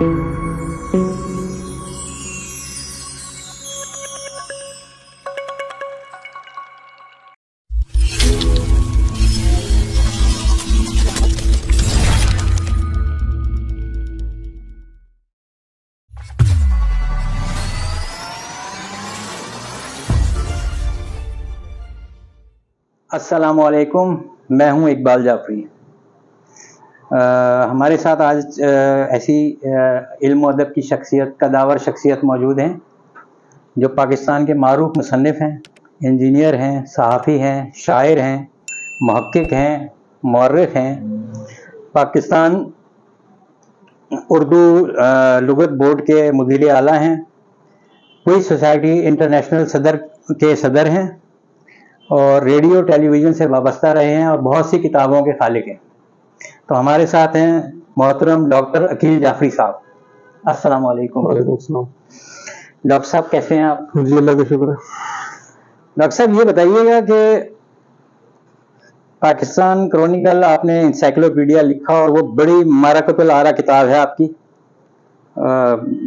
السلام علیکم، میں ہوں اقبال جعفری۔ ہمارے ساتھ آج ایسی علم و ادب کی شخصیت، قداور شخصیت موجود ہیں جو پاکستان کے معروف مصنف ہیں، انجینئر ہیں، صحافی ہیں، شاعر ہیں، محقق ہیں، مورخ ہیں۔ پاکستان اردو لغت بورڈ کے مدیر اعلیٰ ہیں، کوئز سوسائٹی انٹرنیشنل کے صدر ہیں، اور ریڈیو ٹیلی ویژن سے وابستہ رہے ہیں اور بہت سی کتابوں کے خالق ہیں۔ تو ہمارے ساتھ ہیں محترم ڈاکٹر عقیل جعفری صاحب۔ السلام علیکم۔ وعلیکم السلام۔ ڈاکٹر صاحب کیسے ہیں آپ؟ جی اللہ کا شکر ہے۔ ڈاکٹر صاحب یہ بتائیے گا کہ پاکستان کرونیکل آپ نے انسائکلوپیڈیا لکھا اور وہ بڑی معرکۃ الآراء کتاب ہے آپ کی،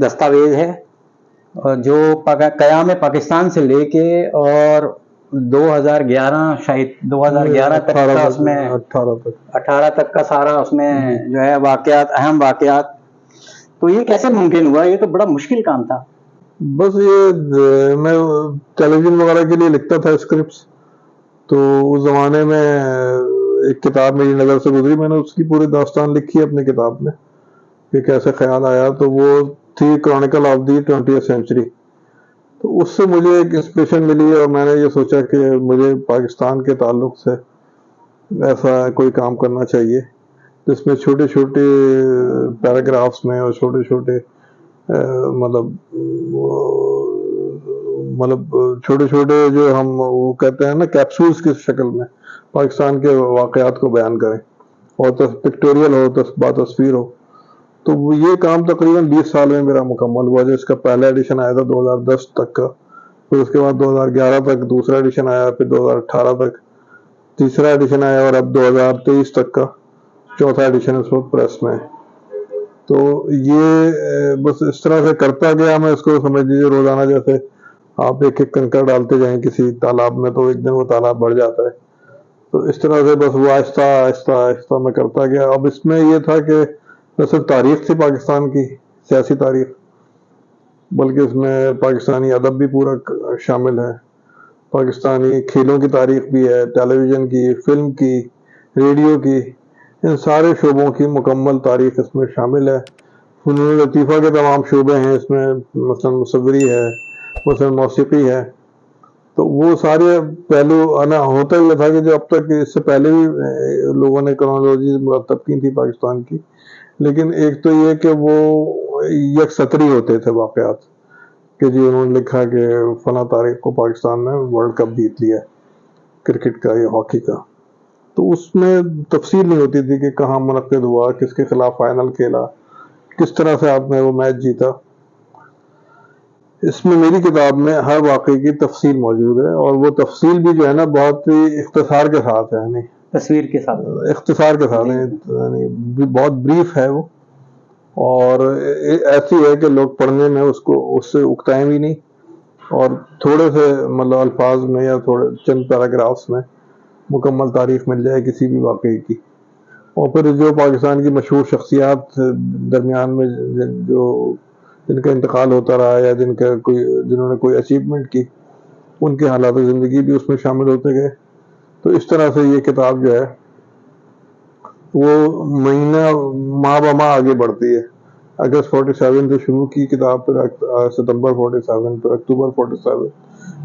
دستاویز ہے، جو قیام پاکستان سے لے کے اور 2011 شاید 2011 تک کا اس میں 18 تک کا سارا اس میں جو ہے واقعات، اہم واقعات، تو یہ کیسے ممکن ہوا؟ یہ تو بڑا مشکل کام تھا۔ بس یہ میں ٹیلی ویژن وغیرہ کے لیے لکھتا تھا اسکرپٹس، تو اس زمانے میں ایک کتاب میری نظر سے گزری، میں نے اس کی پوری داستان لکھی ہے اپنی کتاب میں کہ کیسے خیال آیا، تو وہ تھی chronicle of the 20th century. تو اس سے مجھے ایک انسپریشن ملی اور میں نے یہ سوچا کہ مجھے پاکستان کے تعلق سے ایسا کوئی کام کرنا چاہیے جس میں چھوٹے چھوٹے پیراگرافس میں اور چھوٹے چھوٹے مطلب چھوٹے چھوٹے جو ہم وہ کہتے ہیں نا کیپسولز کی شکل میں پاکستان کے واقعات کو بیان کریں، اور پکٹوریل ہو، باتصویر ہو۔ تو یہ کام تقریباً 20 سال میں میرا مکمل ہوا۔ جو اس کا پہلا ایڈیشن آیا تھا 2010 تک کا، پھر اس کے بعد 2011 تک دوسرا ایڈیشن آیا، پھر 2018 تک تیسرا ایڈیشن آیا، اور اب 2023 تک کا چوتھا ایڈیشن اس وقت پریس میں ہے۔ تو یہ بس اس طرح سے کرتا گیا میں اس کو، سمجھ لیجیے روزانہ جیسے آپ ایک ایک کنکر ڈالتے جائیں کسی تالاب میں تو ایک دن وہ تالاب بڑھ جاتا ہے، تو اس طرح سے بس وہ آہستہ آہستہ آہستہ میں کرتا گیا۔ اب اس میں یہ تھا کہ نہ صرف تاریخ تھی پاکستان کی، سیاسی تاریخ، بلکہ اس میں پاکستانی ادب بھی پورا شامل ہے، پاکستانی کھیلوں کی تاریخ بھی ہے، ٹیلی ویژن کی، فلم کی، ریڈیو کی، ان سارے شعبوں کی مکمل تاریخ اس میں شامل ہے۔ فنون لطیفہ کے تمام شعبے ہیں اس میں، مثلا مصوری ہے، مثلا موسیقی ہے۔ تو وہ سارے پہلو ہوتا یہ تھا کہ جو اب تک اس سے پہلے بھی لوگوں نے کرونالوجی مرتب کی تھی پاکستان کی، لیکن ایک تو یہ کہ وہ یک سطری ہوتے تھے واقعات، کہ جی انہوں نے لکھا کہ فلاں تاریخ کو پاکستان نے ورلڈ کپ جیت لیا کرکٹ کا یا ہاکی کا، تو اس میں تفصیل نہیں ہوتی تھی کہ کہاں منعقد ہوا، کس کے خلاف فائنل کھیلا، کس طرح سے آپ نے وہ میچ جیتا۔ اس میں میری کتاب میں ہر واقعے کی تفصیل موجود ہے، اور وہ تفصیل بھی جو ہے نا بہت ہی اختصار کے ساتھ ہے، یعنی تصویر کے ساتھ، اختصار کے ساتھ، یعنی بہت بریف ہے وہ، اور ایسی ہے کہ لوگ پڑھنے میں اس سے اکتائیں بھی نہیں، اور تھوڑے سے مطلب الفاظ میں یا تھوڑے چند پیراگرافس میں مکمل تاریخ مل جائے کسی بھی واقعے کی۔ اور پھر جو پاکستان کی مشہور شخصیات درمیان میں جن کا انتقال ہوتا رہا یا جنہوں نے کوئی اچیومنٹ کی، ان کے حالات زندگی بھی اس میں شامل ہوتے گئے۔ تو اس طرح سے یہ کتاب جو ہے وہ ماہ بہ ماہ آگے بڑھتی ہے۔ اگست 47 سے شروع کی کتاب، پھر ستمبر 47، پھر اکتوبر 47،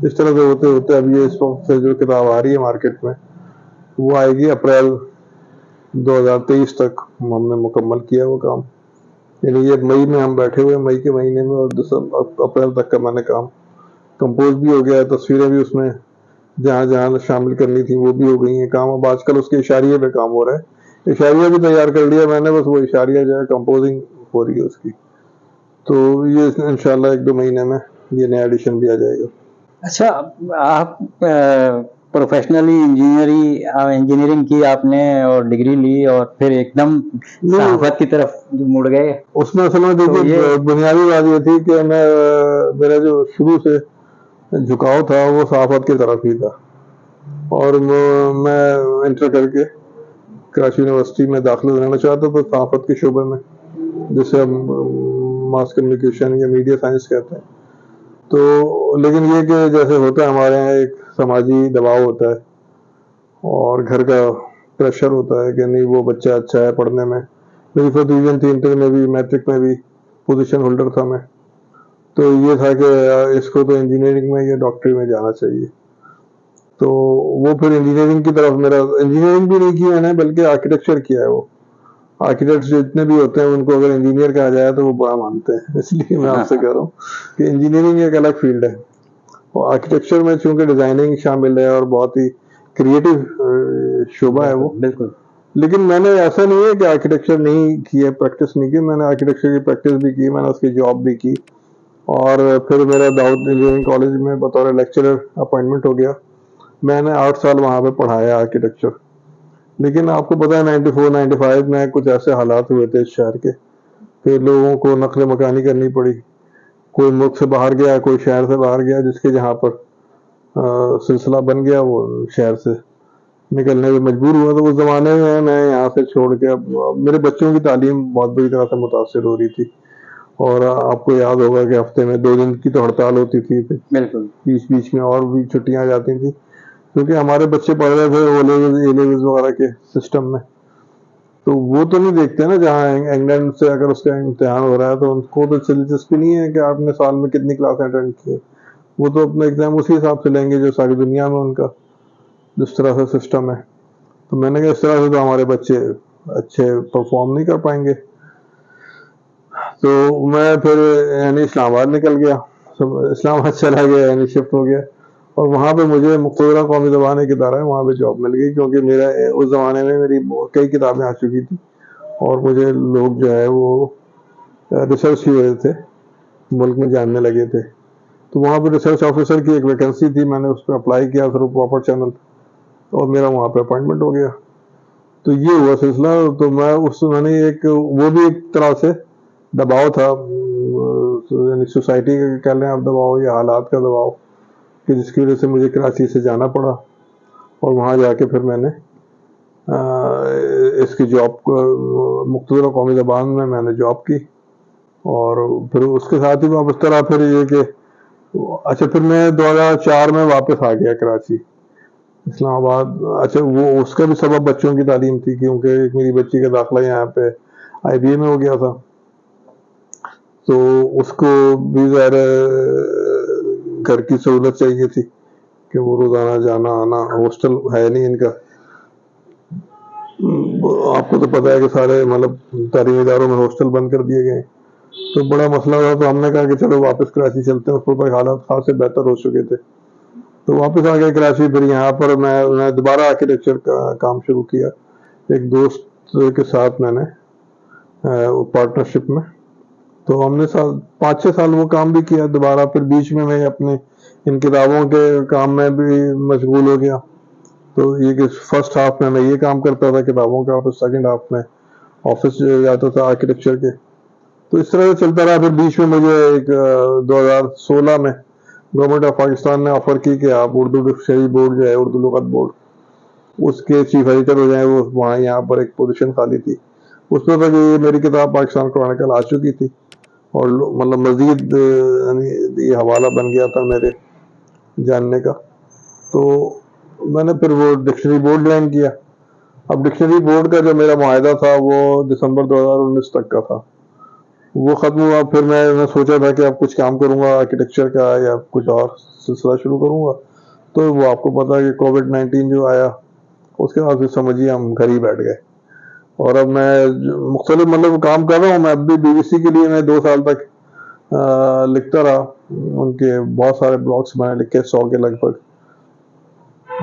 اس طرح سے ہوتے ہوتے اب یہ اس وقت سے جو کتاب آ رہی ہے مارکیٹ میں وہ آئے گی اپریل 2023 تک۔ ہم نے مکمل کیا وہ کام، یعنی یہ مئی میں ہم بیٹھے ہوئے، مئی کے مہینے میں، اور اپریل تک کا میں نے کام کمپوز بھی ہو گیا ہے، تصویریں بھی اس میں جہاں جہاں شامل کرنی تھی وہ بھی ہو گئی ہیں کام۔ اب آج کل اس کے اشاریے پہ کام ہو رہا ہے، اشاریہ بھی تیار کر لیا میں نے، بس وہ اشاریہ جو ہے کمپوزنگ ہو رہی ہے اس کی۔ تو یہ انشاءاللہ 1-2 مہینے میں یہ نیا ایڈیشن بھی آ جائے گا۔ اچھا، آپ پروفیشنلی انجینئرنگ کی آپ نے اور ڈگری لی اور پھر ایک دم صحافت کی طرف مڑ گئے؟ اس میں اصل میں دیکھیے بنیادی بات یہ تھی کہ میرا جو شروع سے جھکاؤ تھا وہ صحافت کی طرف ہی تھا، اور میں انٹر کر کے کراچی یونیورسٹی میں داخلہ لینا چاہتا تھا صحافت کے شعبے میں، جسے ہم ماس کمیونیکیشن یا میڈیا سائنس کہتے ہیں۔ تو لیکن یہ کہ جیسے ہوتا ہے ہمارے یہاں ایک سماجی دباؤ ہوتا ہے اور گھر کا پریشر ہوتا ہے کہ نہیں وہ بچہ اچھا ہے پڑھنے میں، میری فرسٹ ڈویژن تھی انٹر میں بھی، میٹرک میں بھی پوزیشن ہولڈر تھا میں، تو یہ تھا کہ اس کو تو انجینئرنگ میں یا ڈاکٹری میں جانا چاہیے۔ تو وہ پھر انجینئرنگ کی طرف میرا، انجینئرنگ بھی نہیں کی میں نے بلکہ آرکیٹیکچر کیا ہے۔ وہ آرکیٹیکٹس جتنے بھی ہوتے ہیں ان کو اگر انجینئر کہا جائے تو وہ برا مانتے ہیں، اس لیے میں آپ سے کہہ رہا ہوں کہ انجینئرنگ ایک الگ فیلڈ ہے، اور آرکیٹیکچر میں چونکہ ڈیزائننگ شامل ہے اور بہت ہی کریٹو شعبہ ہے وہ۔ بالکل، لیکن میں نے ایسا نہیں ہے کہ آرکیٹیکچر نہیں کی ہے، پریکٹس نہیں کی، میں نے آرکیٹیکچر کی پریکٹس بھی کی، میں نے اس کی جاب بھی کی، اور پھر میرا داؤد انجینئرنگ کالج میں بطور لیکچرر اپوائنٹمنٹ ہو گیا۔ میں نے 8 سال وہاں پہ پڑھایا آرکیٹیکچر۔ لیکن آپ کو پتا ہے 94 95 میں کچھ ایسے حالات ہوئے تھے اس شہر کے کہ لوگوں کو نقل مکانی کرنی پڑی، کوئی ملک سے باہر گیا، کوئی شہر سے باہر گیا، جس کے جہاں پر سلسلہ بن گیا وہ شہر سے نکلنے میں مجبور ہوا۔ تو اس زمانے میں میں یہاں سے چھوڑ کے، اب میرے بچوں کی تعلیم بہت بری طرح سے متاثر ہو رہی تھی، اور آپ کو یاد ہوگا کہ ہفتے میں 2 دن کی تو ہڑتال ہوتی تھی، بالکل، بیچ میں اور بھی چھٹیاں جاتی تھیں، کیونکہ ہمارے بچے پڑھ رہے تھے او لیولز وغیرہ کے سسٹم میں۔ تو وہ تو نہیں دیکھتے نا، جہاں انگلینڈ سے اگر اس کا امتحان ہو رہا ہے تو ان کو تو دلچسپی نہیں ہے کہ آپ نے سال میں کتنی کلاس اٹینڈ کی ہے، وہ تو اپنا ایگزام اسی حساب سے لیں گے جو ساری دنیا میں ان کا جس طرح سے سسٹم ہے۔ تو میں نے کہا اس طرح سے تو ہمارے بچے اچھے پرفارم نہیں کر پائیں گے۔ تو میں پھر یعنی اسلام آباد نکل گیا، اسلام آباد چلا گیا، یعنی شفٹ ہو گیا، اور وہاں پہ مجھے مقتدرہ قومی زبان ایک ادارہ ہے، وہاں پہ جاب مل گئی، کیونکہ میرا اس زمانے میں میری کئی کتابیں آ چکی تھی، اور مجھے لوگ جو ہے وہ ریسرچ کی وجہ سے ملک میں جاننے لگے تھے۔ تو وہاں پہ ریسرچ آفیسر کی ایک ویکنسی تھی، میں نے اس پہ اپلائی کیا تھرو پراپر چینل، اور میرا وہاں پہ اپوائنٹمنٹ ہو گیا۔ تو یہ ہوا سلسلہ۔ تو میں نے وہ بھی ایک طرح سے دباؤ تھا، یعنی سوسائٹی کا کہہ لیں آپ دباؤ یا حالات کا دباؤ، کہ جس کی وجہ سے مجھے کراچی سے جانا پڑا، اور وہاں جا کے پھر میں نے اس کی جاب مقتدرہ قومی زبان میں نے جاب کی، اور پھر اس کے ساتھ ہی اس طرح پھر یہ کہ اچھا پھر میں 2004 میں واپس آ گیا کراچی اسلام آباد۔ اچھا وہ اس کا بھی سبب بچوں کی تعلیم تھی، کیونکہ ایک میری بچی کا داخلہ یہاں پہ IBA میں ہو گیا تھا، تو اس کو بھی ظاہر گھر کی سہولت چاہیے تھی کہ وہ روزانہ جانا آنا، ہاسٹل ہے نہیں ان کا، آپ کو تو پتا ہے کہ سارے مطلب تعلیمی اداروں میں ہاسٹل بند کر دیے گئے، تو بڑا مسئلہ تھا۔ تو ہم نے کہا کہ چلو واپس کراچی چلتے ہیں، اس پر حالات خاصے بہتر ہو چکے تھے، تو واپس آ گئے کراچی۔ پھر یہاں پر میں دوبارہ آرکیٹیکچر کا کام شروع کیا ایک دوست کے ساتھ، میں نے پارٹنرشپ میں، تو ہم نے 5-6 سال وہ کام بھی کیا دوبارہ۔ پھر بیچ میں اپنے ان کتابوں کے کام میں بھی مشغول ہو گیا، تو یہ کہ فرسٹ ہاف میں یہ کام کرتا تھا کتابوں کا، اور سیکنڈ ہاف میں آفس جاتا تھا آرکیٹیکچر کے، تو اس طرح سے چلتا رہا۔ پھر بیچ میں مجھے ایک 2016 میں گورنمنٹ آف پاکستان نے آفر کی کہ آپ اردو ڈکشنری بورڈ جو ہے، اردو لغت بورڈ، اس کے چیف ایڈیٹر ہو جائیں۔ وہ وہاں یہاں پر ایک پوزیشن خالی تھی، اس میں تک میری کتاب پاکستان کرونیکل آ چکی تھی، اور مطلب مزید یہ حوالہ بن گیا تھا میرے جاننے کا۔ تو میں نے پھر وہ ڈکشنری بورڈ جوائن کیا۔ اب ڈکشنری بورڈ کا جو میرا معاہدہ تھا وہ دسمبر 2019 تک کا تھا، وہ ختم ہوا۔ پھر میں سوچا تھا کہ اب کچھ کام کروں گا آرکیٹیکچر کا یا کچھ اور سلسلہ شروع کروں گا، تو وہ آپ کو پتا ہے کہ COVID-19 جو آیا، اس کے بعد پھر سمجھیے ہم گھر ہی بیٹھ گئے، اور اب میں مختلف مطلب کام کر رہا ہوں۔ میں اب بھی BBC کے لیے میں 2 سال تک لکھتا رہا، ان کے بہت سارے بلاگس میں نے لکھے، 100 کے لگ بھگ۔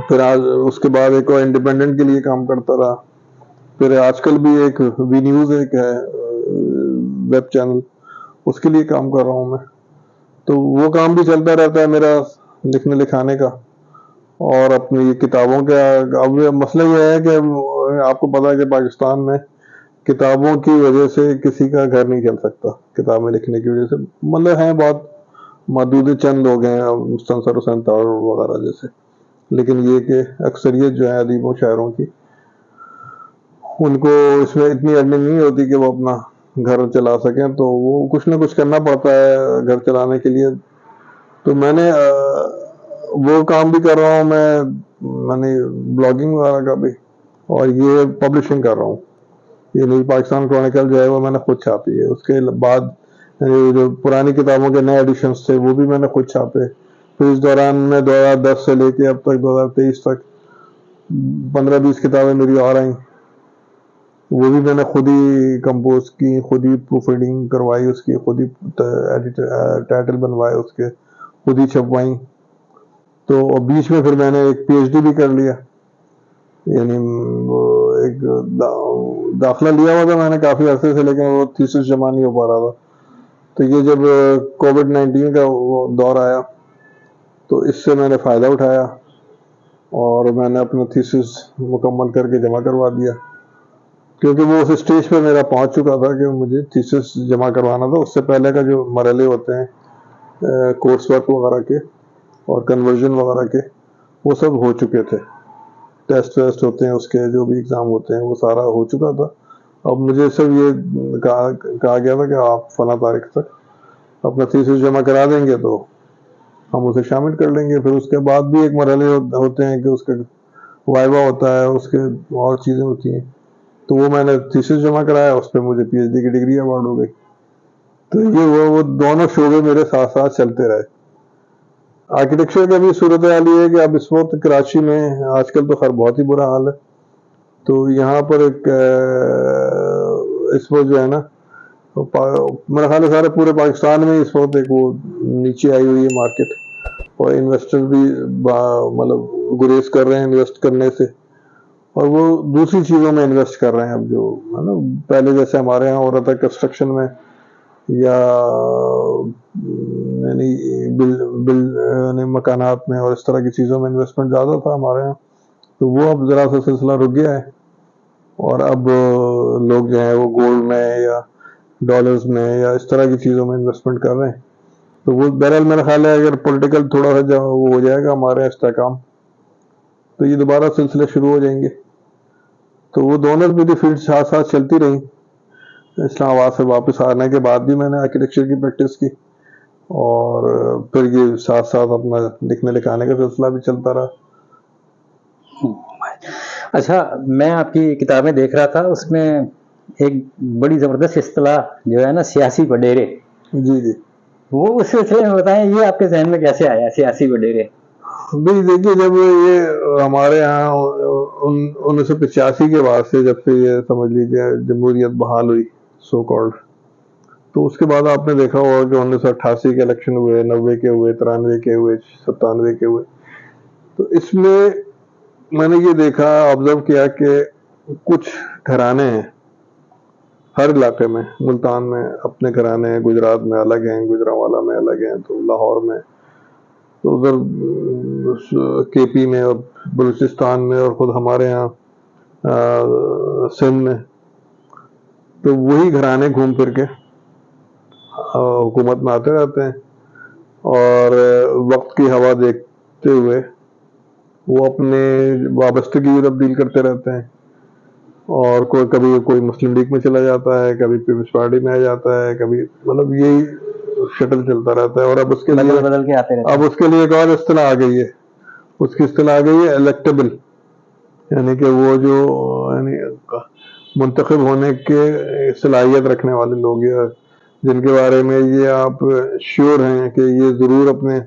پھر اس کے بعد ایک اور انڈیپینڈنٹ کے لیے کام کرتا رہا۔ پھر آج کل بھی ایک وی نیوز ایک ہے ویب چینل، اس کے لیے کام کر رہا ہوں میں، تو وہ کام بھی چلتا رہتا ہے میرا لکھنے لکھانے کا۔ اور اپنی یہ کتابوں کا اب مسئلہ یہ ہے کہ آپ کو پتا ہے کہ پاکستان میں کتابوں کی وجہ سے کسی کا گھر نہیں چل سکتا، کتابیں لکھنے کی وجہ سے، مطلب ہیں بہت محدود چند لوگ ہیں، مستنصر حسین تارڑ وغیرہ جیسے، لیکن یہ کہ اکثریت جو ہے ادیبوں شاعروں کی، ان کو اس میں اتنی ارننگ نہیں ہوتی کہ وہ اپنا گھر چلا سکیں، تو وہ کچھ نہ کچھ کرنا پڑتا ہے گھر چلانے کے لیے. تو میں نے وہ کام بھی کر رہا ہوں، میں نے بلاگنگ وغیرہ کا بھی، اور یہ پبلشنگ کر رہا ہوں. یہ نیو پاکستان کرونیکل جو ہے وہ میں نے خود چھاپی ہے. اس کے بعد جو پرانی کتابوں کے نئے ایڈیشنز تھے وہ بھی میں نے خود چھاپے. پھر اس دوران میں 2010 سے لے کے اب تک 2023 تک 15-20 کتابیں میری اور آئیں، وہ بھی میں نے خود ہی کمپوز کی، خود ہی پروف ریڈنگ کروائی، اس کی خود ہی ٹائٹل بنوائے، اس کے خود ہی چھپوائیں. تو بیچ میں پھر میں نے ایک پی ایچ ڈی بھی کر لیا، یعنی ایک داخلہ لیا ہوا تھا میں نے کافی عرصے سے، لیکن وہ تھیسس جمع نہیں ہو پا رہا تھا. تو یہ جب کووڈ-19 کا وہ دور آیا تو اس سے میں نے فائدہ اٹھایا اور میں نے اپنا تھیسس مکمل کر کے جمع کروا دیا، کیونکہ وہ اس اسٹیج پہ میرا پہنچ چکا تھا کہ مجھے تھیسس جمع کروانا تھا. اس سے پہلے کا جو مرحلے ہوتے ہیں کورس ورک وغیرہ کے اور کنورژن وغیرہ کے، وہ سب ہو چکے تھے. ٹیسٹ ویسٹ ہوتے ہیں، اس کے جو بھی اگزام ہوتے ہیں، وہ سارا ہو چکا تھا. اب مجھے صرف یہ کہا گیا تھا کہ آپ فلاں تاریخ تک اپنا تھیسس جمع کرا دیں گے تو ہم اسے شامل کر لیں گے. پھر اس کے بعد بھی ایک مرحلے ہوتے ہیں کہ اس کا وائوا ہوتا ہے، اس کے اور چیزیں ہوتی ہیں. تو وہ میں نے تھیسس جمع کرایا، اس پہ مجھے پی ایچ ڈی کی ڈگری ایوارڈ ہو گئی. تو یہ وہ دونوں شعبے میرے ساتھ ساتھ چلتے رہے. آرکیٹیکچر کا بھی صورتحال یہ ہے کہ اب اس وقت کراچی میں آج کل تو خیر بہت ہی برا حال ہے. تو یہاں پر ایک اس وقت جو ہے نا، میرا خیال ہے سارے پورے پاکستان میں اس وقت ایک وہ نیچے آئی ہوئی ہے مارکیٹ، اور انویسٹر بھی مطلب گریز کر رہے ہیں انویسٹ کرنے سے، اور وہ دوسری چیزوں میں انویسٹ کر رہے ہیں. اب جو ہے نا پہلے جیسے ہمارے یہاں ہو رہا تھا کنسٹرکشن میں یا یعنی مکانات میں اور اس طرح کی چیزوں میں انویسٹمنٹ زیادہ تھا ہمارے یہاں، تو وہ اب ذرا سا سلسلہ رک گیا ہے. اور اب لوگ جو ہیں وہ گولڈ میں یا ڈالرز میں یا اس طرح کی چیزوں میں انویسٹمنٹ کر رہے ہیں. تو وہ بہرحال میرا خیال ہے اگر پولیٹیکل تھوڑا سا وہ ہو جائے گا ہمارے استحکام، تو یہ دوبارہ سلسلے شروع ہو جائیں گے. تو وہ دونوں میری فیلڈ ساتھ ساتھ چلتی رہیں. اسلام آباد سے واپس آنے کے بعد بھی میں نے آرکیٹیکچر کی پریکٹس کی، اور پھر یہ ساتھ ساتھ اپنا لکھنے لکھانے کا سلسلہ بھی چلتا رہا. اچھا، میں آپ کی کتابیں دیکھ رہا تھا، اس میں ایک بڑی زبردست اصطلاح جو ہے نا سیاسی وڈیرے، جی جی، وہ اس سلسلے میں بتائیں، یہ آپ کے ذہن میں کیسے آیا سیاسی وڈیرے؟ بھائی دیکھیے، جب یہ ہمارے یہاں 1985 کے بعد سے جب سے یہ سمجھ لیجیے جمہوریت بحال ہوئی سو کالڈ، تو اس کے بعد آپ نے دیکھا ہوگا کہ 1988 کے الیکشن ہوئے، 90 کے ہوئے، 93 کے ہوئے، 97 کے ہوئے. تو اس میں نے یہ دیکھا، آبزرو کیا کہ کچھ گھرانے ہیں ہر علاقے میں. ملتان میں اپنے گھرانے ہیں، گجرات میں الگ ہیں، گجرانوالہ میں الگ ہیں، تو لاہور میں، تو ادھر کے پی میں اور بلوچستان میں، اور خود ہمارے یہاں سندھ میں. تو وہی گھرانے گھوم پھر کے حکومت میں آتے رہتے ہیں، اور وقت کی ہوا دیکھتے ہوئے وہ اپنے وابستگی بھی تبدیل کرتے رہتے ہیں. اور کبھی کوئی مسلم لیگ میں چلا جاتا ہے، کبھی پیپلز پارٹی میں آ جاتا ہے، کبھی مطلب یہی شٹل چلتا رہتا ہے. اور اب اس کے لیے بدل کے آتے رہتے ہیں. اب اس کے لیے ایک اور اصطلاح آ گئی ہے، اس کی اصطلاح آ گئی ہے الیکٹیبل، یعنی کہ وہ جو یعنی منتخب ہونے کے صلاحیت رکھنے والے لوگ، یا جن کے بارے میں یہ آپ شیور ہیں کہ یہ ضرور اپنے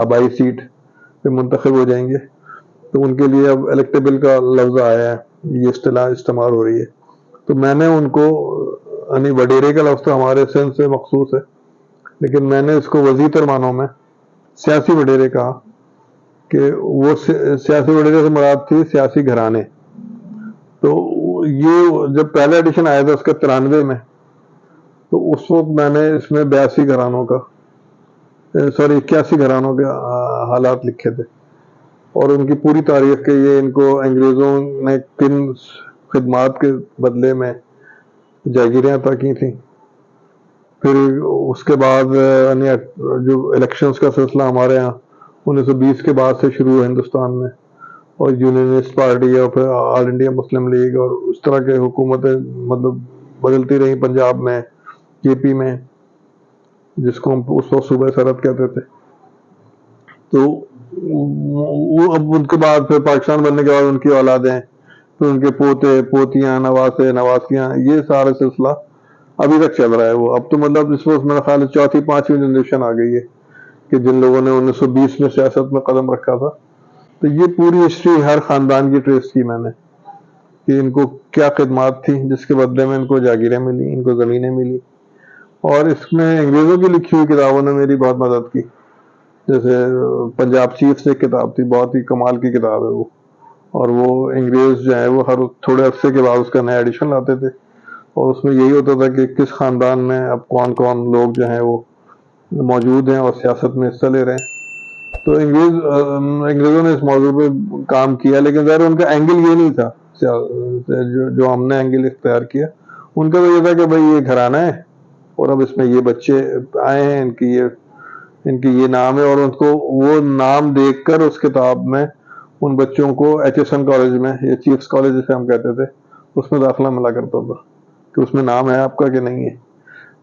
آبائی سیٹ پہ منتخب ہو جائیں گے، تو ان کے لیے اب الیکٹیبل کا لفظ آیا ہے، یہ اصطلاح استعمال ہو رہی ہے. تو میں نے ان کو یعنی وڈیرے کا لفظ تو ہمارے سندھ سے مخصوص ہے، لیکن میں نے اس کو وسیع تر معنوں میں سیاسی وڈیرے کہا، کہ وہ سیاسی وڈیرے سے مراد تھی سیاسی گھرانے. تو یہ جب پہلا ایڈیشن آیا تھا اس کا 93 میں، تو اس وقت میں نے اس میں 82 گھرانوں کا 81 گھرانوں کے حالات لکھے تھے. اور ان کی پوری تاریخ کے یہ ان کو انگریزوں نے کن خدمات کے بدلے میں جاگیریں عطا کی تھیں. پھر اس کے بعد یعنی جو الیکشنز کا سلسلہ ہمارے یہاں 1920 کے بعد سے شروع ہے ہندوستان میں, اور یونینسٹ پارٹی اور پھر آل انڈیا مسلم لیگ اور اس طرح کے حکومتیں مطلب بدلتی رہیں پنجاب میں, کے پی میں, جس کو ہم اس وقت صوبہ سرحد کہتے تھے. تو وہ اب ان کے بعد پھر پاکستان بننے کے بعد ان کی اولادیں, پھر ان کے پوتے پوتیاں, نواسے نواسیاں, یہ سارا سلسلہ ابھی تک چل رہا ہے. وہ اب تو مطلب اس وقت میرا خیال ہے چوتھی پانچویں جنریشن آ گئی ہے کہ جن لوگوں نے 1920 میں سیاست میں قدم رکھا تھا. تو یہ پوری ہسٹری ہر خاندان کی ٹریس کی میں نے, کہ ان کو کیا خدمات تھی جس کے بدلے میں ان کو جاگیریں ملی, ان کو زمینیں ملی. اور اس میں انگریزوں کی لکھی ہوئی کتابوں نے میری بہت مدد کی. جیسے پنجاب چیف سے ایک کتاب تھی, بہت ہی کمال کی کتاب ہے وہ, اور وہ انگریز جو ہے وہ ہر تھوڑے عرصے کے بعد اس کا نیا ایڈیشن لاتے تھے, اور اس میں یہی ہوتا تھا کہ کس خاندان میں اب کون کون لوگ جو ہیں وہ موجود ہیں اور سیاست میں حصہ لے رہے ہیں. تو انگریزوں نے اس موضوع پہ کام کیا, لیکن ظاہر ان کا اینگل یہ نہیں تھا جو ہم نے اینگل اختیار کیا. ان کا تو یہ تھا کہ بھائی یہ گھرانہ ہے اور اب اس میں یہ بچے آئے ہیں, ان کی یہ نام ہے, اور ان کو وہ نام دیکھ کر اس کتاب میں ان بچوں کو ایچ ایس این کالج میں یا چیفز کالج جسے ہم کہتے تھے اس میں داخلہ ملا کرتا تھا کہ اس میں نام ہے آپ کا کہ نہیں ہے.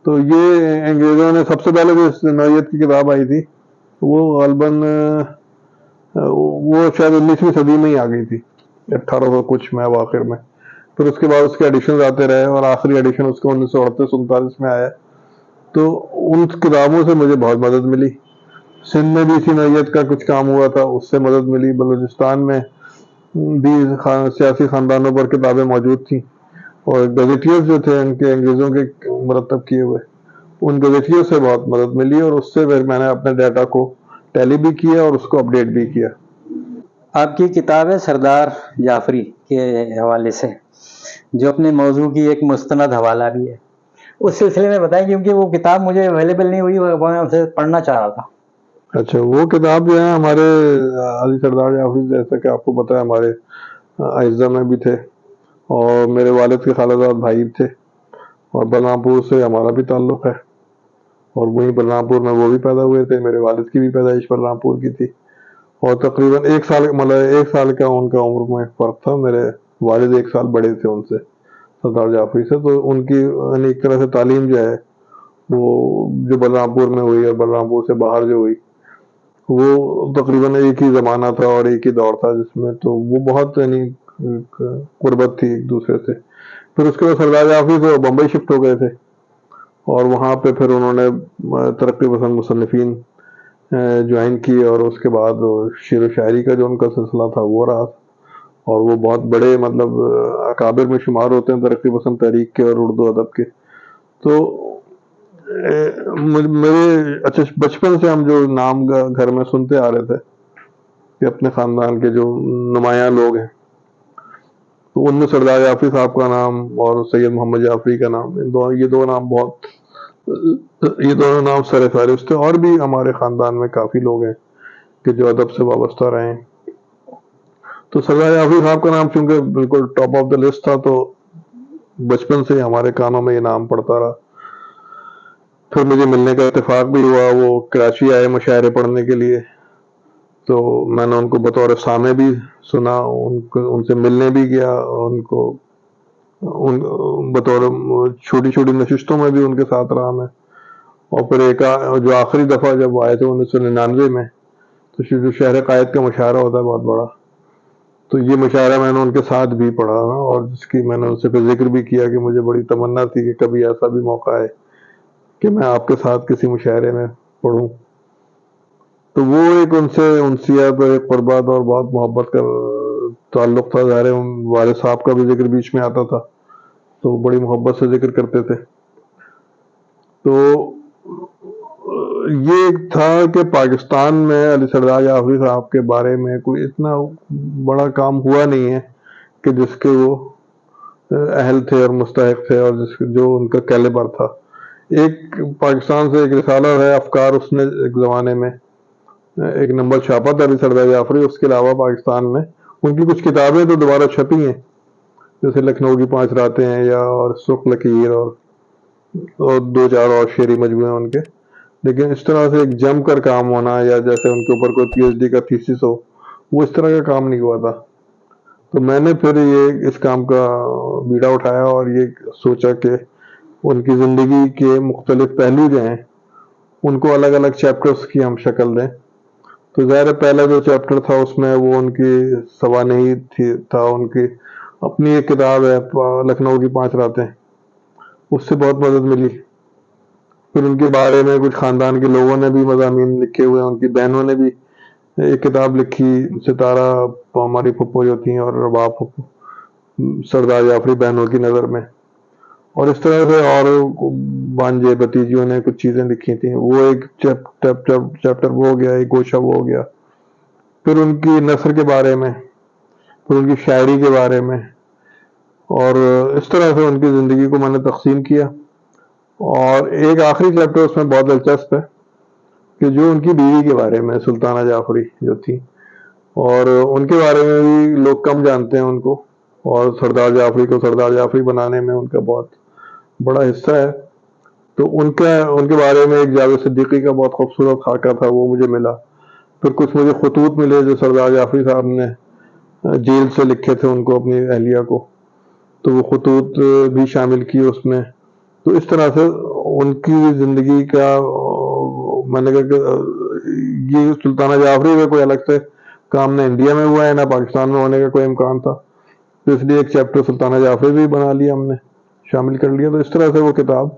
تو یہ انگریزوں نے سب سے پہلے جو اس نوعیت کی کتاب آئی تھی وہ غالباً وہ شاید 19ویں صدی میں ہی آ گئی تھی, 1800 کچھ میں اواخر میں. پھر اس کے بعد اس کے ایڈیشنز آتے رہے اور آخری ایڈیشن اس کا 1938-39 میں آیا. تو ان کتابوں سے مجھے بہت مدد ملی. سندھ میں بھی اسی نوعیت کا کچھ کام ہوا تھا, اس سے مدد ملی. بلوچستان میں بھی سیاسی خاندانوں پر کتابیں موجود تھیں, اور گزیٹیئرز جو تھے ان کے انگریزوں کے مرتب کیے ہوئے, ان گزیٹیئرز سے بہت مدد ملی, اور اس سے پھر میں نے اپنے ڈیٹا کو ٹیلی بھی کیا اور اس کو اپڈیٹ بھی کیا. آپ کی کتاب ہے سردار جعفری کے حوالے سے, جو اپنے موضوع کی ایک مستند حوالہ بھی ہے, اس سلسلے میں بتائیں, کیونکہ وہ کتاب مجھے اویلیبل نہیں ہوئی, میں اسے پڑھنا چاہ رہا تھا. اچھا, وہ کتاب جو ہے ہمارے علی سردار جعفری, جیسا کہ آپ کو پتا ہے ہمارے اعزہ میں بھی تھے, اور میرے والد کے خالہ زاد بھائی تھے, اور بلرامپور سے ہمارا بھی تعلق ہے, اور وہیں بلرامپور میں وہ بھی پیدا ہوئے تھے. میرے والد کی بھی پیدائش بلرامپور کی تھی, اور تقریباً ایک سال کا ان کا عمر میں فرق تھا. میرے والد 1 سال بڑے تھے ان سے, سردار جعفری سے. تو ان کی یعنی ایک طرح سے تعلیم جو ہے وہ جو بلرامپور میں ہوئی اور بلرامپور سے باہر جو ہوئی, وہ تقریباً ایک ہی زمانہ تھا اور ایک ہی دور تھا جس میں, تو وہ بہت یعنی قربت تھی ایک دوسرے سے. پھر اس کے بعد سردار جعفری سے بمبئی شفٹ ہو گئے تھے, اور وہاں پہ پھر انہوں نے ترقی پسند مصنفین جوائن کی, اور اس کے بعد شعر و شاعری کا جو ان کا سلسلہ تھا وہ رہا, اور وہ بہت بڑے مطلب اکابر میں شمار ہوتے ہیں ترقی پسند تحریک کے اور اردو ادب کے. تو میرے اچھا بچپن سے ہم جو نام گھر میں سنتے آ رہے تھے کہ اپنے خاندان کے جو نمایاں لوگ ہیں, تو ان میں سردار جعفری صاحب کا نام اور سید محمد جعفری کا نام, یہ دو نام سر فہرست تھے. اور بھی ہمارے خاندان میں کافی لوگ ہیں کہ جو ادب سے وابستہ رہے ہیں. تو سردار جعفری صاحب کا نام چونکہ بالکل ٹاپ آف دا لسٹ تھا, تو بچپن سے ہمارے کانوں میں یہ نام پڑتا رہا. پھر مجھے ملنے کا اتفاق بھی ہوا, وہ کراچی آئے مشاعرے پڑھنے کے لیے, تو میں نے ان کو بطور سامع بھی سنا, ان سے ملنے بھی گیا, ان کو بطور چھوٹی چھوٹی نشستوں میں بھی ان کے ساتھ رہا میں. اور پھر ایک جو آخری دفعہ جب وہ آئے تھے 1999 میں, تو جو شہر قائد کا مشاعرہ ہوتا ہے بہت بڑا, تو یہ مشاعرہ میں نے ان کے ساتھ بھی پڑھا, اور جس کی میں نے ان سے پھر ذکر بھی کیا کہ مجھے بڑی تمنا تھی کہ کبھی ایسا بھی موقع ہے کہ میں آپ کے ساتھ کسی مشاعرے میں پڑھوں. تو وہ ایک ان سے انسیت اور ایک قربت اور بہت محبت کا تعلق تھا. ظاہر والد صاحب کا بھی ذکر بیچ میں آتا تھا, تو بڑی محبت سے ذکر کرتے تھے. تو یہ تھا کہ پاکستان میں علی سردار جعفری صاحب کے بارے میں کوئی اتنا بڑا کام ہوا نہیں ہے کہ جس کے وہ اہل تھے اور مستحق تھے, اور جو ان کا کیلیبر تھا. ایک پاکستان سے ایک رسالہ ہے افکار, اس نے ایک زمانے میں ایک نمبر چھاپا تھا سردار جعفری. اس کے علاوہ پاکستان میں ان کی کچھ کتابیں تو دوبارہ چھپی ہیں، جیسے لکھنؤ کی 5 راتیں ہیں یا اور سرخ لکیر اور 2-4 اور شعری مجموعے ان کے. لیکن اس طرح سے ایک جم کر کام ہونا یا جیسے ان کے اوپر کوئی پی ایچ ڈی کا تھیسس ہو، وہ اس طرح کا کام نہیں ہوا تھا. تو میں نے پھر یہ اس کام کا بیڑا اٹھایا اور یہ سوچا کہ ان کی زندگی کے مختلف پہلو جو ہیں ان کو الگ الگ چیپٹرز کی ہم شکل دیں. تو ظاہر پہلا جو چیپٹر تھا اس میں وہ ان کی سوانحی تھا، ان کی اپنی ایک کتاب ہے لکھنؤ کی 5 راتیں، اس سے بہت مدد ملی. پھر ان کے بارے میں کچھ خاندان کے لوگوں نے بھی مضامین لکھے ہوئے ہیں، ان کی بہنوں نے بھی ایک کتاب لکھی، ستارہ ہماری پھپھو جو تھیں اور رباب پھپھو، سردار جعفری بہنوں کی نظر میں. اور اس طرح سے اور بانجے بھتیجیوں نے کچھ چیزیں لکھی تھیں، وہ ایک چیپٹر وہ ہو گیا، ایک گوشہ وہ ہو گیا. پھر ان کی نثر کے بارے میں، پھر ان کی شاعری کے بارے میں، اور اس طرح سے ان کی زندگی کو میں نے تقسیم کیا. اور ایک آخری چیپٹر اس میں بہت دلچسپ ہے کہ جو ان کی بیوی کے بارے میں، سلطانہ جعفری جو تھی، اور ان کے بارے میں بھی لوگ کم جانتے ہیں ان کو، اور سردار جعفری کو سردار جعفری بنانے میں ان کا بہت بڑا حصہ ہے. تو ان کے بارے میں ایک جاوید صدیقی کا بہت خوبصورت خاکہ تھا، وہ مجھے ملا. پھر کچھ مجھے خطوط ملے جو سردار جعفری صاحب نے جیل سے لکھے تھے ان کو، اپنی اہلیہ کو، تو وہ خطوط بھی شامل کیے اس میں. تو اس طرح سے ان کی زندگی کا میں نے کہا کہ یہ سلطانہ جعفری میں کوئی الگ سے کام نہ انڈیا میں ہوا ہے نہ پاکستان میں ہونے کا کوئی امکان تھا، تو اس لیے ایک چیپٹر سلطانہ جعفری بھی بنا لیا ہم نے، شامل کر لیا. تو اس طرح سے وہ کتاب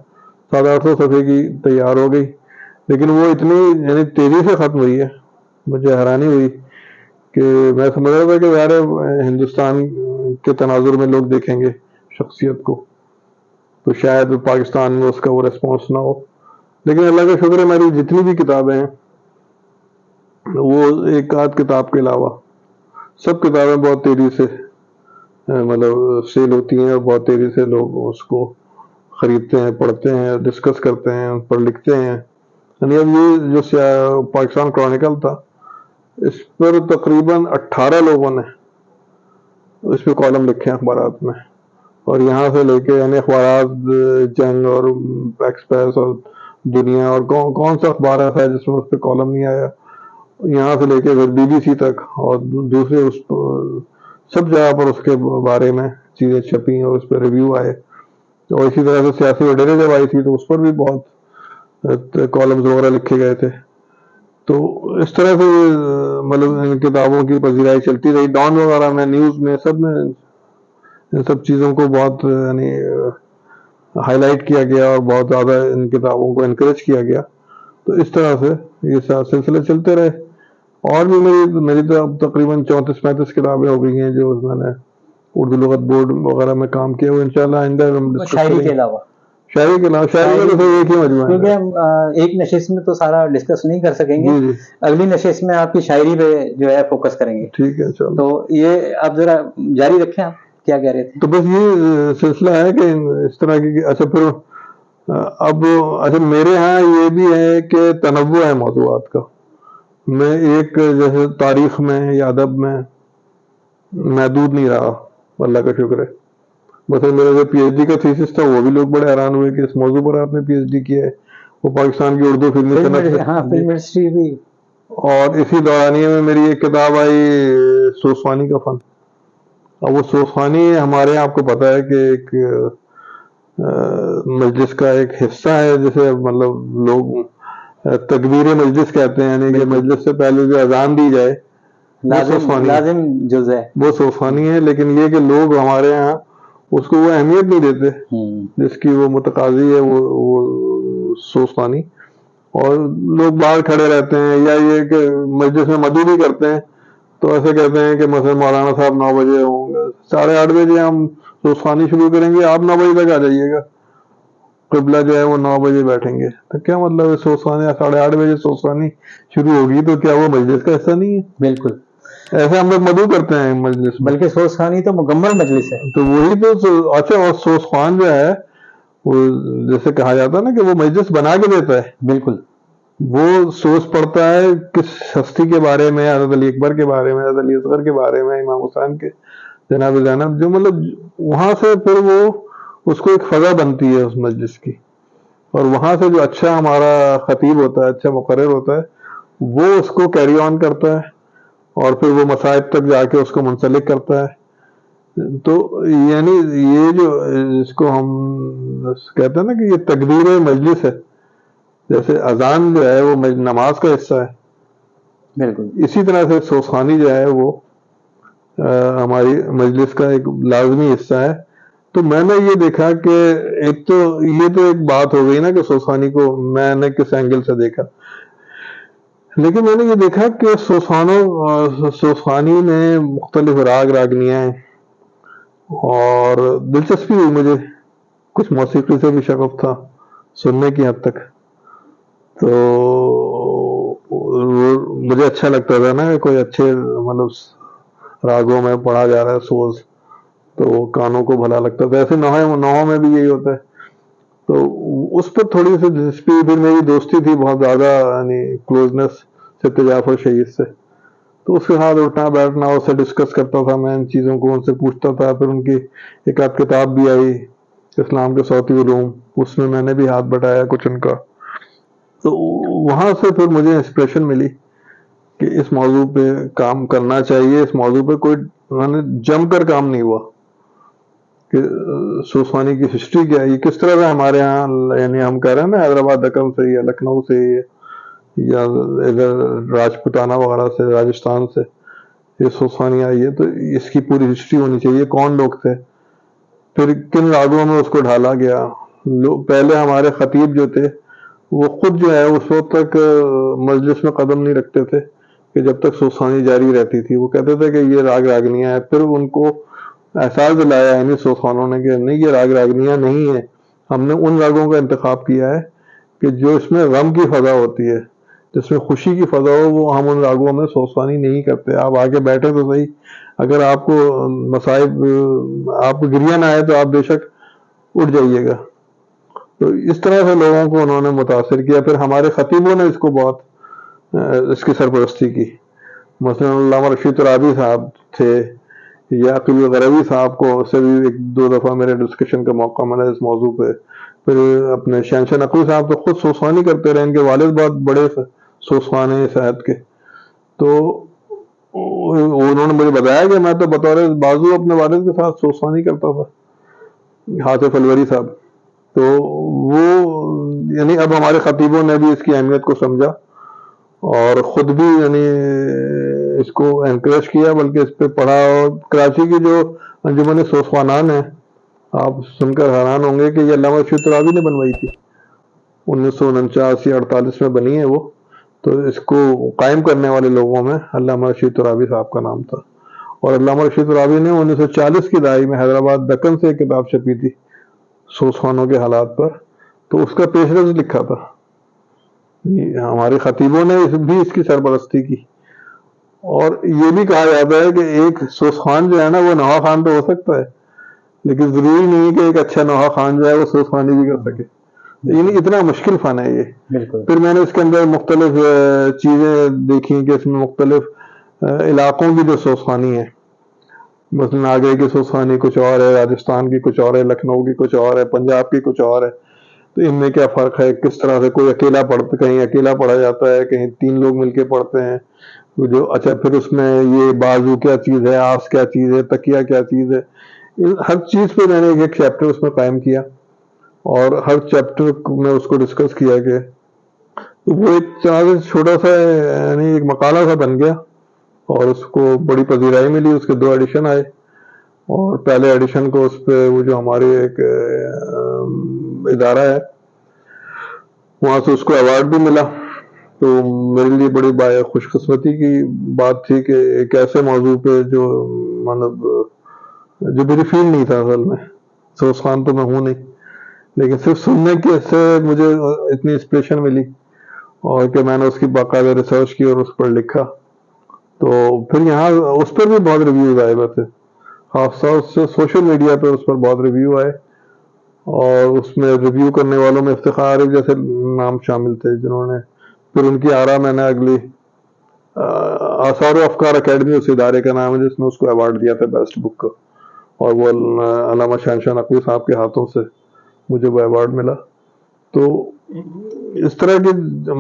700-800 صفحے کی تیار ہو گئی. لیکن وہ اتنی یعنی تیزی سے ختم ہوئی ہے، مجھے حیرانی ہوئی کہ میں سمجھ رہا تھا کہ یار ہندوستان کے تناظر میں لوگ دیکھیں گے شخصیت کو تو شاید پاکستان میں اس کا وہ ریسپانس نہ ہو. لیکن اللہ کا شکر ہے میری جتنی بھی کتابیں ہیں وہ ایک آدھ کتاب کے علاوہ سب کتابیں بہت تیزی سے مطلب سیل ہوتی ہیں، اور بہت تیزی سے لوگ اس کو خریدتے ہیں، پڑھتے ہیں، ڈسکس کرتے ہیں، ان پر لکھتے ہیں. یعنی اب یہ جو پاکستان کرونیکل تھا اس پر تقریباً 18 لوگوں نے اس پہ کالم لکھے ہیں اخبارات میں، اور یہاں سے لے کے یعنی اخبارات جنگ اور ایکسپریس اور دنیا اور کون سا اخبار ہے جس میں اس پہ کالم نہیں آیا، یہاں سے لے کے بی بی سی تک اور دوسرے سب جگہ پر اس کے بارے میں چیزیں چھپی اور اس پہ ریویو آئے. اور اسی طرح سے سیاسی وڈیرے جب آئی تھی تو اس پر بھی بہت کالمز وغیرہ لکھے گئے تھے. تو اس طرح سے مطلب ان کتابوں کی پذیرائی چلتی رہی. ڈان وغیرہ میں، نیوز میں، سب میں ان سب چیزوں کو بہت یعنی ہائی لائٹ کیا گیا اور بہت زیادہ ان کتابوں کو انکریج کیا گیا. تو اس طرح سے یہ سلسلے چلتے رہے. اور بھی میری تو تقریباً 34-35 کتابیں ہو گئی ہیں جو میں نے اردو لغت بورڈ وغیرہ میں کام کیا. وہ انشاءاللہ آئندہ شاعری کے علاوہ شاعری میں تو ایک ہی مجموعہ ہے، کیونکہ ہم ایک نشست میں تو سارا ڈسکس نہیں کر سکیں گے. اگلی نشست میں آپ کی شاعری پہ جو ہے فوکس کریں گے. ٹھیک ہے انشاءاللہ. تو یہ آپ ذرا جاری رکھیں، آپ کیا کہہ رہے تھے؟ تو بس یہ سلسلہ ہے کہ اس طرح کی اچھا پھر اب اچھا میرے ہاں یہ بھی ہے کہ تنوع ہے موضوعات کا. میں ایک جیسے تاریخ میں یا ادب میں محدود نہیں رہا، اللہ کا شکر ہے. مثلا میرا جو پی ایچ ڈی کا تھیسس تھا وہ بھی لوگ بڑے حیران ہوئے کہ اس موضوع پر آپ نے پی ایچ ڈی کیا ہے. وہ پاکستان کی اردو فلم انڈسٹری بھی. اور اسی دورانیے میں میری ایک کتاب آئی سوسوانی کا فن. اب وہ سوسوانی ہمارے آپ کو پتا ہے کہ ایک مجلس کا ایک حصہ ہے، جسے مطلب لوگ تکبیر مجلس کہتے ہیں، یعنی کہ مجلس سے پہلے جو اذان دی جائے لازم جز ہے، وہ سوسوانی ہے. لیکن یہ کہ لوگ ہمارے یہاں اس کو وہ اہمیت نہیں دیتے جس کی وہ متقاضی ہے، وہ سوسوانی. اور لوگ باہر کھڑے رہتے ہیں، یا یہ کہ مجلس میں مدعو بھی کرتے ہیں تو ایسے کہتے ہیں کہ مثلا مولانا صاحب 9 بجے ہوں گے، 8:30 بجے ہم سوسوانی شروع کریں گے، آپ 9 بجے تک آ جائیے گا. قبلہ جو ہے وہ 9 بجے بیٹھیں گے، تو کیا مطلب ہے سوسوانی 8:30 بجے سوسوانی شروع ہوگی تو کیا وہ مجلس کا حصہ نہیں ہے؟ بالکل ایسے ہم لوگ مدعو کرتے ہیں مجلس میں، بلکہ سوسوانی تو مکمل مجلس ہے. تو وہی تو اچھا. اور سوسخوان جو ہے وہ جیسے کہا جاتا ہے نا کہ وہ مجلس بنا کے دیتا ہے. بالکل. وہ سوچ پڑتا ہے کس ہستی کے بارے میں، حضرت علی اکبر کے بارے میں، حضرت علی اصغر کے بارے میں، امام حسین کے، جناب زینب، جو مطلب وہاں سے پھر وہ اس کو ایک فضا بنتی ہے اس مجلس کی، اور وہاں سے جو اچھا ہمارا خطیب ہوتا ہے، اچھا مقرر ہوتا ہے، وہ اس کو کیری آن کرتا ہے اور پھر وہ مصائب تک جا کے اس کو منسلک کرتا ہے. تو یعنی یہ جو اس کو ہم کہتے ہیں نا کہ یہ تقدیر مجلس ہے، جیسے اذان جو ہے وہ نماز کا حصہ ہے، بالکل اسی طرح سے سوسخانی جو ہے وہ ہماری مجلس کا ایک لازمی حصہ ہے. تو میں نے یہ دیکھا کہ ایک تو یہ تو ایک بات ہو گئی نا کہ سوسخانی کو میں نے کس اینگل سے دیکھا، لیکن میں نے یہ دیکھا کہ سوسخانی میں مختلف راگ راگنیاں ہیں، اور دلچسپی ہوئی مجھے، کچھ موسیقی سے بھی شغف تھا سننے کی حد تک. تو مجھے اچھا لگتا تھا نا کہ کوئی اچھے مطلب راگوں میں پڑھا جا رہا ہے سوز، تو کانوں کو بھلا لگتا تھا. ایسے نوحوں میں بھی یہی ہوتا ہے. تو اس پر تھوڑی سی دلچسپی، پھر میری دوستی تھی بہت زیادہ، یعنی کلوزنس سے جعفر شہید سے، تو اس کے ساتھ اٹھنا بیٹھنا، اس سے ڈسکس کرتا تھا میں ان چیزوں کو، ان سے پوچھتا تھا. پھر ان کی ایک آدھ کتاب بھی آئی اسلام کے صوتی علوم، اس میں نے بھی ہاتھ بٹایا کچھ ان کا. تو وہاں سے پھر مجھے انسپریشن ملی کہ اس موضوع پہ کام کرنا چاہیے. اس موضوع پہ کوئی جم کر کام نہیں ہوا کہ سوسخانی کی ہسٹری کیا ہے، یہ کس طرح سے ہمارے ہاں، یعنی ہم کہہ رہے ہیں نا حیدرآباد دکن سے یا لکھنؤ سے یا ادھر راجپوتانہ وغیرہ سے، راجستھان سے یہ سوسخانی آئی ہے. تو اس کی پوری ہسٹری ہونی چاہیے، کون لوگ تھے، پھر کن راگوں میں اس کو ڈھالا گیا. پہلے ہمارے خطیب جو تھے وہ خود جو ہے اس وقت تک مجلس میں قدم نہیں رکھتے تھے کہ جب تک سوسخانی جاری رہتی تھی. وہ کہتے تھے کہ یہ راگ راگنیاں ہیں. پھر ان کو احساس دلایا یعنی سوسخانوں نے کہ نہیں، یہ راگ راگنیاں نہیں ہیں، ہم نے ان راگوں کا انتخاب کیا ہے کہ جو اس میں غم کی فضا ہوتی ہے، جس میں خوشی کی فضا ہو، وہ ہم ان راگوں میں سوسخانی نہیں کرتے. آپ آگے بیٹھے تو صحیح، اگر آپ کو مصائب، آپ کو گریہ نہ آئے تو آپ بے شک اٹھ جائیے گا. تو اس طرح سے لوگوں کو انہوں نے متاثر کیا. پھر ہمارے خطیبوں نے اس کو بہت اس کی سرپرستی کی. مثلا علامہ رشید ترابی صاحب تھے، یا عقیل غروی صاحب کو سے بھی ایک دو دفعہ میرے ڈسکشن کا موقع ملا اس موضوع پہ. پھر اپنے شہنشاہ نقوی صاحب تو خود سوسخانی کرتے رہے، ان کے والد بہت بڑے سوسخوان ہیں صحت کے. تو انہوں نے مجھے بتایا کہ میں تو بطور بازو اپنے والد کے ساتھ سوسخانی کرتا تھا، حاطف الوری صاحب. تو وہ یعنی اب ہمارے خطیبوں نے بھی اس کی اہمیت کو سمجھا اور خود بھی یعنی اس کو انکریج کیا، بلکہ اس پہ پڑھا. اور کراچی کی جو انجمن سوسخوانان ہیں، آپ سن کر حیران ہوں گے کہ یہ علامہ رشید ترابی نے بنوائی تھی، 1949-48 میں بنی ہے وہ. تو اس کو قائم کرنے والے لوگوں میں علامہ رشید ترابی صاحب کا نام تھا. اور علامہ رشید ترابی نے 1940 کی دہائی میں حیدرآباد دکن سے ایک کتاب چھپی تھی سوسخانوں کے حالات پر، تو اس کا پیش رفت لکھا تھا. ہمارے خطیبوں نے بھی اس کی سرپرستی کی. اور یہ بھی کہا جاتا ہے کہ ایک سوسخان جو ہے نا وہ نوحہ خان تو ہو سکتا ہے، لیکن ضروری نہیں ہے کہ ایک اچھا نوحہ خان جو ہے وہ سوسخانی بھی کر سکے. یعنی اتنا مشکل فن ہے یہ. پھر میں نے اس کے اندر مختلف چیزیں دیکھی کہ اس میں مختلف علاقوں کی جو سوسخانی ہے، مثلا آگرے کی سوسخانی کچھ اور ہے، راجستھان کی کچھ اور ہے، لکھنؤ کی کچھ اور ہے، پنجاب کی کچھ اور ہے. تو ان میں کیا فرق ہے، کس طرح سے کوئی اکیلا پڑھتا، کہیں اکیلا پڑھا جاتا ہے، کہیں 3 لوگ مل کے پڑھتے ہیں. جو اچھا پھر اس میں یہ بازو کیا چیز ہے، آس کیا چیز ہے، تکیہ کیا چیز ہے، ہر چیز پہ میں نے ایک چیپٹر اس میں قائم کیا اور ہر چیپٹر میں اس کو ڈسکس کیا کہ وہ ایک چھوٹا سا یعنی ایک مقالہ سا بن گیا اور اس کو بڑی پذیرائی ملی. اس کے 2 ایڈیشن آئے اور پہلے ایڈیشن کو اس پہ وہ جو ہماری ایک ادارہ ہے وہاں سے اس کو ایوارڈ بھی ملا. تو میرے لیے بڑی خوش قسمتی کی بات تھی کہ ایک ایسے موضوع پہ جو مطلب جو میری فیلڈ نہیں تھا، اصل میں سوسخان تو میں ہوں نہیں، لیکن صرف سننے کے سے مجھے اتنی انسپریشن ملی اور کہ میں نے اس کی باقاعدہ ریسرچ کی اور اس پر لکھا. تو پھر یہاں اس پر بھی بہت ریویوز آئے، ویسے خاص طور سے سوشل میڈیا پہ اس پر بہت ریویو آئے. اور اس میں ریویو کرنے والوں میں افتخار عارف جیسے نام شامل تھے جنہوں نے پھر ان کی آرا میں نے اگلی آثار و افکار اکیڈمی اس ادارے کا نام ہے جس نے اس کو ایوارڈ دیا تھا بیسٹ بک کا، اور وہ علامہ شہنشاہ نقوی صاحب کے ہاتھوں سے مجھے وہ ایوارڈ ملا. تو اس طرح کی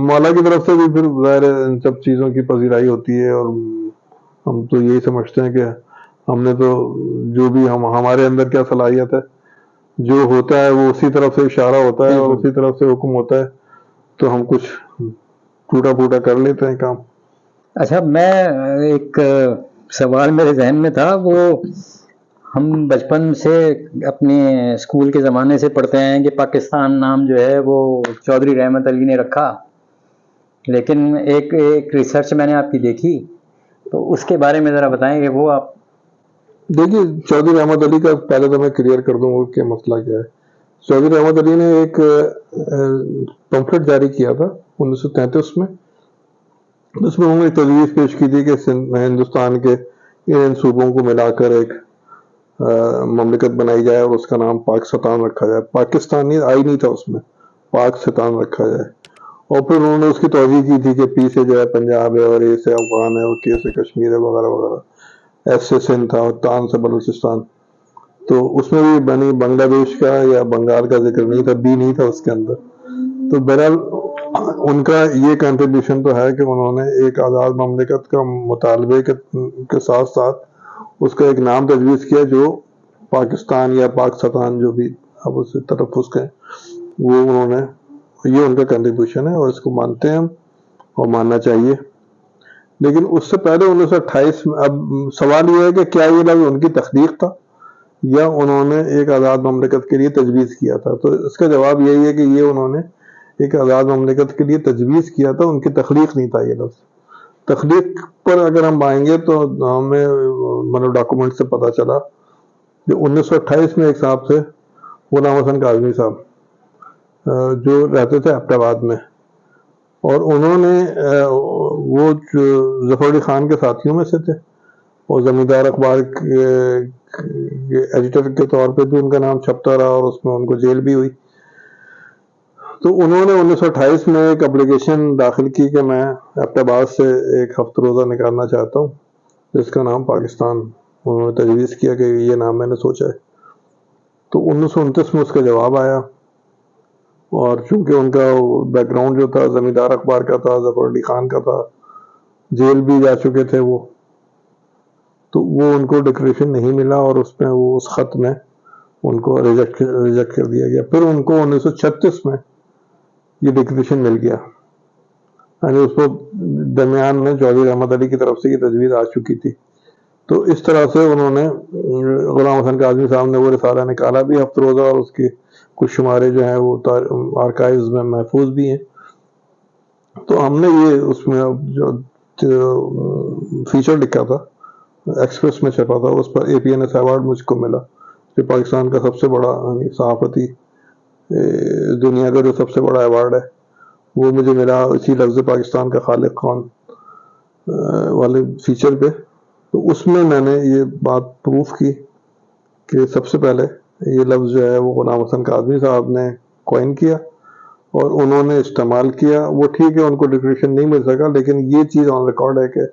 مولا کی طرف سے بھی پھر ظاہر ان سب چیزوں کی پذیرائی ہوتی ہے، اور ہم تو یہی سمجھتے ہیں کہ ہم نے تو جو بھی ہمارے اندر کیا صلاحیت ہے، جو ہوتا ہے وہ اسی طرف سے اشارہ ہوتا ہے اور اسی طرف سے حکم ہوتا ہے، تو ہم کچھ ٹوٹا پھوٹا کر لیتے ہیں کام. اچھا، میں ایک سوال میرے ذہن میں تھا، وہ ہم بچپن سے اپنے اسکول کے زمانے سے پڑھتے ہیں کہ پاکستان نام جو ہے وہ چودھری رحمت علی نے رکھا، لیکن ایک ریسرچ میں نے آپ کی دیکھی، تو اس کے بارے میں ذرا بتائیں کہ وہ آپ. دیکھیے، چودھری رحمت علی کا پہلے تو میں کلیئر کر دوں گا کہ مسئلہ کیا ہے. چودھری رحمت علی نے ایک پمفلٹ جاری کیا تھا 1933 میں، اس میں انہوں نے تجویز پیش کی تھی کہ ہندوستان کے ان صوبوں کو ملا کر ایک مملکت بنائی جائے اور اس کا نام پاکستان رکھا جائے. پاکستان آئی نہیں تھا اس میں، پاکستان رکھا جائے. اور پھر انہوں نے اس کی توجہ کی تھی کہ پی سے جو ہے پنجاب ہے، اور اے سے افغان ہے، اور کے سے کشمیر ہے وغیرہ وغیرہ، ایس سے سندھ تھا، اور تان سے بلوچستان. تو اس میں بھی بنگلہ دیش کا یا بنگال کا ذکر نہیں تھا، بھی نہیں تھا اس کے اندر. تو بہرحال ان کا یہ کنٹریبیوشن تو ہے کہ انہوں نے ایک آزاد مملکت کا مطالبے کے ساتھ ساتھ اس کا ایک نام تجویز کیا جو پاکستان یا پاکستان، جو بھی اب اس تلفظ کہیں، وہ انہوں نے، یہ ان کا کنٹریبیوشن ہے اور اس کو مانتے ہیں ہم، اور ماننا چاہیے. لیکن اس سے پہلے 1928 میں، اب سوال یہ ہے کہ کیا یہ لفظ ان کی تخلیق تھا یا انہوں نے ایک آزاد مملکت کے لیے تجویز کیا تھا؟ تو اس کا جواب یہی ہے کہ یہ انہوں نے ایک آزاد مملکت کے لیے تجویز کیا تھا، ان کی تخلیق نہیں تھا یہ لفظ. تخلیق پر اگر ہم آئیں گے تو ہمیں مطلب ڈاکومنٹ سے پتا چلا کہ 1928 میں ایک صاحب تھے غلام حسن کاظمی صاحب، جو رہتے تھے ایبٹ آباد میں، اور انہوں نے وہ ظفر علی خان کے ساتھیوں میں سے تھے، اور زمیندار اخبار کے ایڈیٹر کے طور پہ بھی ان کا نام چھپتا رہا، اور اس میں ان کو جیل بھی ہوئی. تو انہوں نے 1928 میں ایک اپلیکیشن داخل کی کہ میں ایبٹ آباد سے ایک ہفتہ روزہ نکالنا چاہتا ہوں جس کا نام پاکستان. انہوں نے تجویز کیا کہ یہ نام میں نے سوچا ہے. تو 1929 میں اس کا جواب آیا، اور چونکہ ان کا بیک گراؤنڈ جو تھا زمیندار اخبار کا تھا، ظفر علی خان کا تھا، جیل بھی جا چکے تھے وہ، تو وہ ان کو ڈکلیریشن نہیں ملا، اور اس میں وہ اس خط میں ان کو ریجیکٹ کر دیا گیا. پھر ان کو 1936 میں یہ ڈکلیریشن مل گیا، یعنی اس کو درمیان میں چودھری رحمت علی کی طرف سے یہ تجویز آ چکی تھی. تو اس طرح سے انہوں نے، غلام حسن کاظمی صاحب نے وہ رسالہ نکالا بھی ہفتہ روزہ، اور اس کے کچھ شمارے جو ہیں وہ آرکائیوز میں محفوظ بھی ہیں. تو ہم نے یہ اس میں جو فیچر لکھا تھا، ایکسپریس میں چھپا تھا، اس پر APNS ایوارڈ مجھ کو ملا، جو پاکستان کا سب سے بڑا صحافتی دنیا کا جو سب سے بڑا ایوارڈ ہے، وہ مجھے ملا اسی لفظ پاکستان کا خالق خان والے فیچر پہ. تو اس میں میں نے یہ بات پروف کی کہ سب سے پہلے یہ لفظ جو ہے وہ غلام حسن کاظمی صاحب نے کوائن کیا اور انہوں نے استعمال کیا. وہ ٹھیک ہے ان کو ڈکلیریشن نہیں مل سکا، لیکن یہ چیز آن ریکارڈ ہے کہ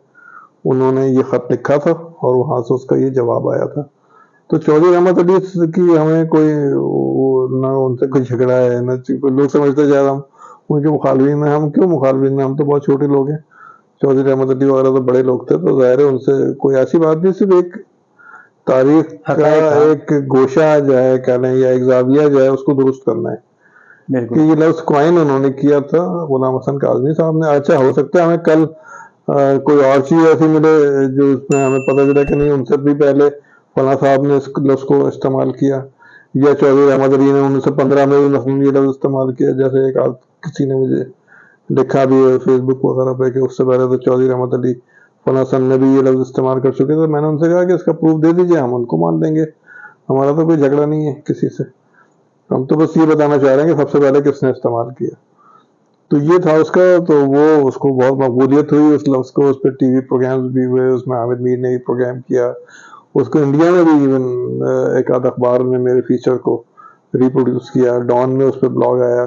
انہوں نے یہ خط لکھا تھا اور وہاں سے اس کا یہ جواب آیا تھا. تو چودھری رحمت علی کی ہمیں کوئی نہ ان سے کوئی جھگڑا ہے، نہ لوگ سمجھتے شاید ہم ان کے مخالفین ہیں. ہم کیوں مخالفین ہیں؟ ہم تو بہت چھوٹے لوگ ہیں. چودھری رحمت علی وغیرہ تو بڑے لوگ تھے، تو ظاہر ہے ان سے کوئی ایسی بات نہیں، صرف ایک تاریخ کا ایک گوشہ جو ہے کہہ لیں یا ایک زاویہ جو ہے اس کو درست کرنا ہے کہ یہ لفظ کوائن انہوں نے کیا تھا غلام حسن کاظمی صاحب نے. اچھا، ہو سکتا ہے ہمیں کل کوئی اور چیز ایسی ملے جو اس میں ہمیں پتہ چلا کہ نہیں، ان سے بھی پہلے فلاں صاحب نے اس لفظ کو استعمال کیا، یا چودھری رحمت علی نے 1915 میں بھی مثلاً یہ لفظ استعمال کیا. جیسے ایک کسی نے مجھے لکھا بھی ہے فیس بک وغیرہ پہ کہ اس سے پہلے تو چودھری رحمت علی فلاں سن میں بھی یہ لفظ استعمال کر چکے. تو میں نے ان سے کہا کہ اس کا پروف دے دیجئے، ہم ان کو مان لیں گے، ہمارا تو کوئی جھگڑا نہیں ہے کسی سے. ہم تو بس یہ بتانا چاہ رہے ہیں کہ سب سے پہلے کس نے استعمال کیا. تو یہ تھا اس کا. تو وہ اس کو بہت مقبولیت ہوئی اس لفظ کو، اس پہ ٹی وی پروگرامز بھی ہوئے، اس میں حامد میر نے بھی پروگرام کیا، اس کو انڈیا میں بھی ایون ایک آدھ اخبار نے میرے فیچر کو ریپروڈیوس کیا، ڈان میں اس پہ بلاگ آیا.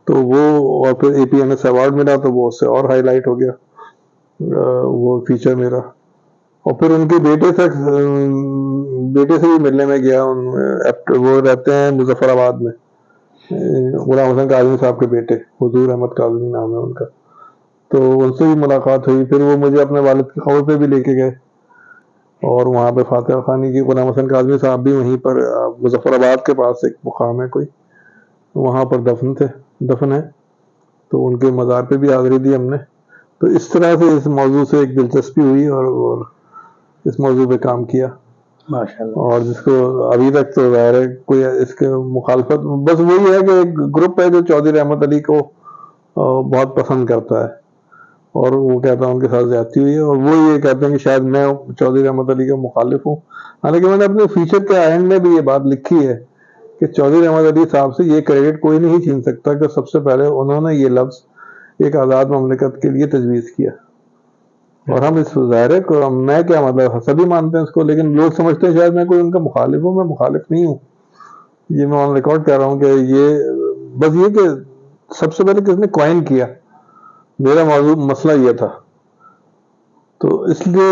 تو وہ اور پھر APNS ایوارڈ ملا تو وہ اس سے اور ہائی لائٹ ہو گیا وہ فیچر میرا. اور پھر ان کے بیٹے سے بھی ملنے میں گیا. وہ رہتے ہیں مظفر آباد میں, غلام حسن کاظمی صاحب کے بیٹے, حضور احمد کاظمی نام ہے ان کا. تو ان سے بھی ملاقات ہوئی. پھر وہ مجھے اپنے والد کی خبر پہ بھی لے کے گئے, اور وہاں پہ فاتحہ خوانی کی. غلام حسن کاظمی صاحب بھی وہیں پر مظفر آباد کے پاس ایک مقام ہے کوئی, وہاں پر دفن ہے. تو ان کے مزار پہ بھی حاضری دی ہم نے. تو اس طرح سے اس موضوع سے ایک دلچسپی ہوئی اور اس موضوع پہ کام کیا ماشاءاللہ. اور جس کو ابھی تک تو ظاہر ہے کوئی اس کے مخالفت, بس وہی ہے کہ ایک گروپ ہے جو چودھری رحمت علی کو بہت پسند کرتا ہے اور وہ کہتا ہے ان کے ساتھ زیادتی ہوئی ہے, اور وہ یہ کہتے ہیں کہ شاید میں چودھری رحمت علی کا مخالف ہوں. حالانکہ میں نے اپنے فیچر کے اینڈ میں بھی یہ بات لکھی ہے کہ چودھری رحمت علی صاحب سے یہ کریڈٹ کوئی نہیں چھین سکتا کہ سب سے پہلے انہوں نے یہ لفظ ایک آزاد مملکت کے لیے تجویز کیا. اور ہم اس ظاہر ہے میں کیا مطلب سبھی مانتے ہیں اس کو, لیکن لوگ سمجھتے ہیں شاید میں کوئی ان کا مخالف ہوں. میں مخالف نہیں ہوں, یہ میں آن ریکارڈ کہہ رہا ہوں کہ یہ بس یہ کہ سب سے پہلے کس نے کوائن کیا, میرا موضوع مسئلہ یہ تھا. تو اس لیے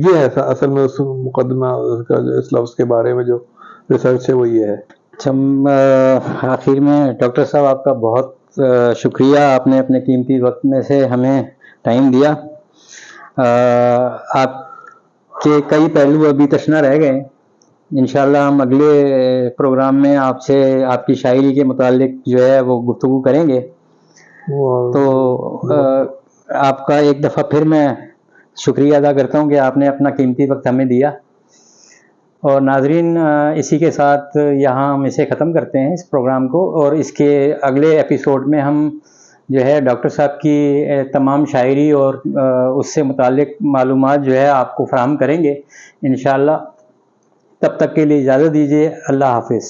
یہ ہے اصل میں اس مقدمہ کا جو اس لفظ کے بارے میں جو ریسرچ ہے وہ یہ ہے. اچھا, آخر میں ڈاکٹر صاحب آپ کا بہت شکریہ, آپ نے اپنے قیمتی وقت میں سے ہمیں ٹائم دیا. آپ کے کئی پہلو ابھی تشنا رہ گئے. انشاءاللہ ہم اگلے پروگرام میں آپ سے آپ کی شاعری کے متعلق جو ہے وہ گفتگو کریں گے. تو آپ کا ایک دفعہ پھر میں شکریہ ادا کرتا ہوں کہ آپ نے اپنا قیمتی وقت ہمیں دیا. اور ناظرین, اسی کے ساتھ یہاں ہم اسے ختم کرتے ہیں اس پروگرام کو, اور اس کے اگلے ایپیسوڈ میں ہم جو ہے ڈاکٹر صاحب کی تمام شاعری اور اس سے متعلق معلومات جو ہے آپ کو فراہم کریں گے انشاءاللہ. تب تک کے لیے اجازت دیجیے. اللہ حافظ.